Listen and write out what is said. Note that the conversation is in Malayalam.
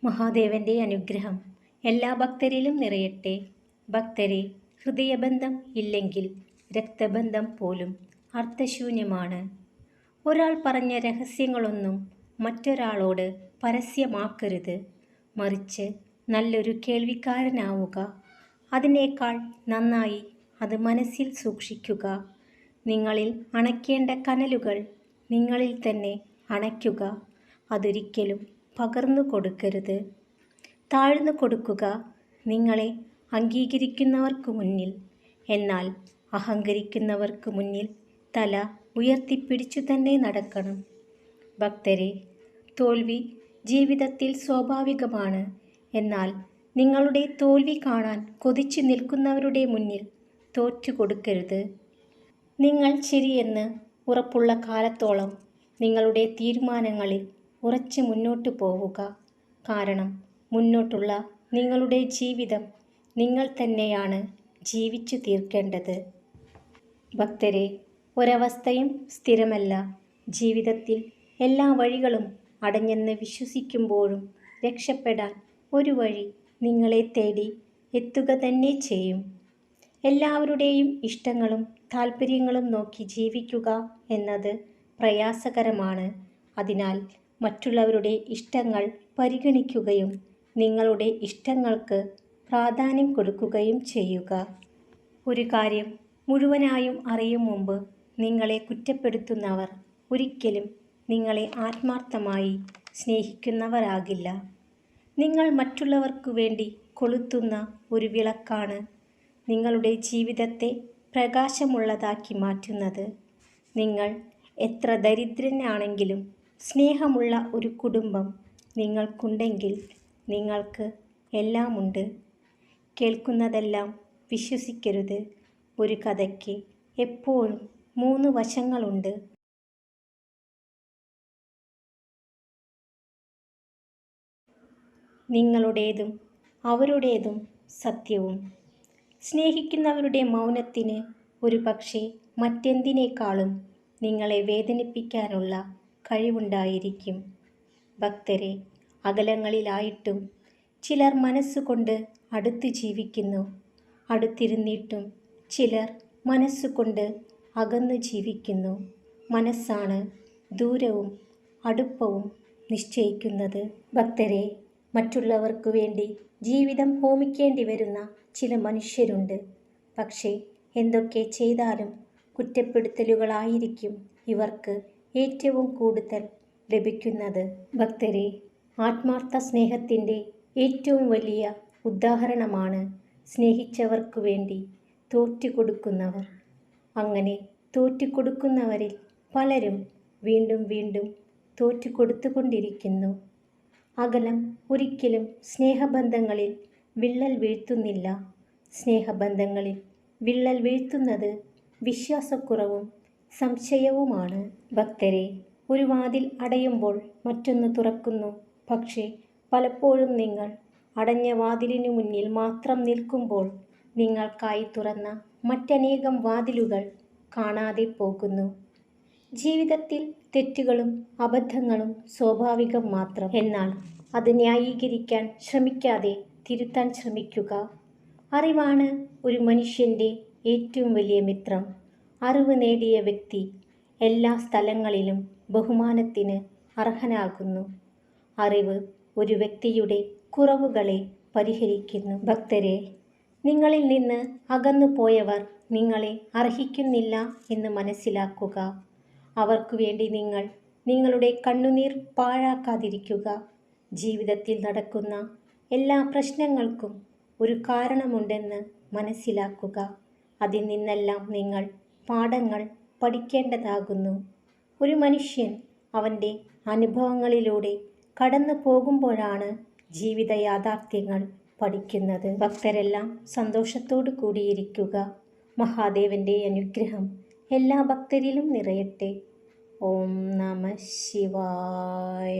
മഹാദേവന്റെ അനുഗ്രഹം എല്ലാ ഭക്തരിലും നിറയട്ടെ. ഭക്തരെ, ഹൃദയബന്ധം ഇല്ലെങ്കിൽ രക്തബന്ധം പോലും അർത്ഥശൂന്യമാണ്. ഒരാൾ പറഞ്ഞ രഹസ്യങ്ങളൊന്നും മറ്റൊരാളോട് പരസ്യമാക്കരുത്. മറിച്ച് നല്ലൊരു കേൾവിക്കാരനാവുക. അതിനേക്കാൾ നന്നായി അത് മനസ്സിൽ സൂക്ഷിക്കുക. നിങ്ങളിൽ അണയ്ക്കേണ്ട കനലുകൾ നിങ്ങളിൽ തന്നെ അണയ്ക്കുക. അതൊരിക്കലും പകർന്നു കൊടുക്കരുത്. താഴ്ന്നു കൊടുക്കുക, നിങ്ങളെ അംഗീകരിക്കുന്നവർക്ക് മുന്നിൽ. എന്നാൽ അഹങ്കരിക്കുന്നവർക്ക് മുന്നിൽ തല ഉയർത്തിപ്പിടിച്ചു തന്നെ നടക്കണം. ഭക്തരെ, തോൽവി ജീവിതത്തിൽ സ്വാഭാവികമാണ്. എന്നാൽ നിങ്ങളുടെ തോൽവി കാണാൻ കൊതിച്ചു നിൽക്കുന്നവരുടെ മുന്നിൽ തോറ്റു കൊടുക്കരുത്. നിങ്ങൾ ശരിയെന്ന് ഉറപ്പുള്ള കാലത്തോളം നിങ്ങളുടെ തീരുമാനങ്ങളിൽ ഉറച്ച് മുന്നോട്ടു പോവുക. കാരണം മുന്നോട്ടുള്ള നിങ്ങളുടെ ജീവിതം നിങ്ങൾ തന്നെയാണ് ജീവിച്ചു തീർക്കേണ്ടത്. ഭക്തരെ, ഒരവസ്ഥയും സ്ഥിരമല്ല. ജീവിതത്തിൽ എല്ലാ വഴികളും അടഞ്ഞെന്ന് വിശ്വസിക്കുമ്പോഴും രക്ഷപ്പെടാൻ ഒരു വഴി നിങ്ങളെ തേടി എത്തുക തന്നെ ചെയ്യും. എല്ലാവരുടെയും ഇഷ്ടങ്ങളും താല്പര്യങ്ങളും നോക്കി ജീവിക്കുക എന്നത് പ്രയാസകരമാണ്. അതിനാൽ മറ്റുള്ളവരുടെ ഇഷ്ടങ്ങൾ പരിഗണിക്കുകയും നിങ്ങളുടെ ഇഷ്ടങ്ങൾക്ക് പ്രാധാന്യം കൊടുക്കുകയും ചെയ്യുക. ഒരു കാര്യം മുഴുവനായും അറിയും മുമ്പ് നിങ്ങളെ കുറ്റപ്പെടുത്തുന്നവർ ഒരിക്കലും നിങ്ങളെ ആത്മാർത്ഥമായി സ്നേഹിക്കുന്നവരാകില്ല. നിങ്ങൾ മറ്റുള്ളവർക്കു വേണ്ടി കൊളുത്തുന്ന ഒരു വിളക്കാണ് നിങ്ങളുടെ ജീവിതത്തെ പ്രകാശമുള്ളതാക്കി മാറ്റുന്നത്. നിങ്ങൾ എത്ര ദരിദ്രനാണെങ്കിലും സ്നേഹമുള്ള ഒരു കുടുംബം നിങ്ങൾക്കുണ്ടെങ്കിൽ നിങ്ങൾക്ക് എല്ലാമുണ്ട്. കേൾക്കുന്നതെല്ലാം വിശ്വസിക്കരുത്. ഒരു കഥയ്ക്ക് എപ്പോഴും 3 വശങ്ങളുണ്ട്. നിങ്ങളുടേതും അവരുടേതും സത്യവും. സ്നേഹിക്കുന്നവരുടെ മൗനത്തിന് ഒരുപക്ഷെ മറ്റെന്തിനേക്കാളും നിങ്ങളെ വേദനിപ്പിക്കാനുള്ള കഴിവുണ്ടായിരിക്കും. ഭക്തരെ, അകലങ്ങളിലായിട്ടും ചിലർ മനസ്സുകൊണ്ട് അടുത്ത് ജീവിക്കുന്നു. അടുത്തിരുന്നിട്ടും ചിലർ മനസ്സുകൊണ്ട് അകന്നു ജീവിക്കുന്നു. മനസ്സാണ് ദൂരവും അടുപ്പവും നിശ്ചയിക്കുന്നത്. ഭക്തരെ, മറ്റുള്ളവർക്കു വേണ്ടി ജീവിതം ഹോമിക്കേണ്ടി വരുന്ന ചില മനുഷ്യരുണ്ട്. പക്ഷേ എന്തൊക്കെ ചെയ്താലും കുറ്റപ്പെടുത്തലുകളായിരിക്കും ഇവർക്ക് ഏറ്റവും കൂടുതൽ ലഭിക്കുന്നത്. ഭക്തരെ, ആത്മാർത്ഥ സ്നേഹത്തിൻ്റെ ഏറ്റവും വലിയ ഉദാഹരണമാണ് സ്നേഹിച്ചവർക്കു വേണ്ടി തോറ്റുകൊടുക്കുന്നവർ. അങ്ങനെ തോറ്റുകൊടുക്കുന്നവരിൽ പലരും വീണ്ടും വീണ്ടും തോറ്റുകൊടുത്തുകൊണ്ടിരിക്കുന്നു. അകലം ഒരിക്കലും സ്നേഹബന്ധങ്ങളിൽ വിള്ളൽ വീഴ്ത്തുന്നില്ല. സ്നേഹബന്ധങ്ങളിൽ വിള്ളൽ വീഴ്ത്തുന്നത് വിശ്വാസക്കുറവും സംശയവുമാണ്. ഭക്തരെ, ഒരു വാതിൽ അടയുമ്പോൾ മറ്റൊന്ന് തുറക്കുന്നു. പക്ഷേ പലപ്പോഴും നിങ്ങൾ അടഞ്ഞ വാതിലിനു മുന്നിൽ മാത്രം നിൽക്കുമ്പോൾ നിങ്ങൾക്കായി തുറന്ന മറ്റനേകം വാതിലുകൾ കാണാതെ പോകുന്നു. ജീവിതത്തിൽ തെറ്റുകളും അബദ്ധങ്ങളും സ്വാഭാവികം മാത്രം. എന്നാൽ അത് ന്യായീകരിക്കാൻ ശ്രമിക്കാതെ തിരുത്താൻ ശ്രമിക്കുക. അറിവാണ് ഒരു മനുഷ്യൻ്റെ ഏറ്റവും വലിയ മിത്രം. അറിവ് നേടിയ വ്യക്തി എല്ലാ സ്ഥലങ്ങളിലും ബഹുമാനത്തിന് അർഹനാകുന്നു. അറിവ് ഒരു വ്യക്തിയുടെ കുറവുകളെ പരിഹരിക്കുന്നു. ഭക്തരെ, നിങ്ങളിൽ നിന്ന് അകന്നു പോയവർ നിങ്ങളെ അർഹിക്കുന്നില്ല എന്ന് മനസ്സിലാക്കുക. അവർക്കു വേണ്ടി നിങ്ങൾ നിങ്ങളുടെ കണ്ണുനീർ പാഴാക്കാതിരിക്കുക. ജീവിതത്തിൽ നടക്കുന്ന എല്ലാ പ്രശ്നങ്ങൾക്കും ഒരു കാരണമുണ്ടെന്ന് മനസ്സിലാക്കുക. അതിൽ നിന്നെല്ലാം നിങ്ങൾ പാഠങ്ങൾ പഠിക്കേണ്ടതാകുന്നു. ഒരു മനുഷ്യൻ അവൻ്റെ അനുഭവങ്ങളിലൂടെ കടന്നു പോകുമ്പോഴാണ് ജീവിത യാഥാർത്ഥ്യങ്ങൾ പഠിക്കുന്നത്. ഭക്തരെല്ലാം സന്തോഷത്തോടു കൂടിയിരിക്കുക. മഹാദേവന്റെ അനുഗ്രഹം എല്ലാ ഭക്തരിലും നിറയട്ടെ. ഓം നമഃ ശിവായ.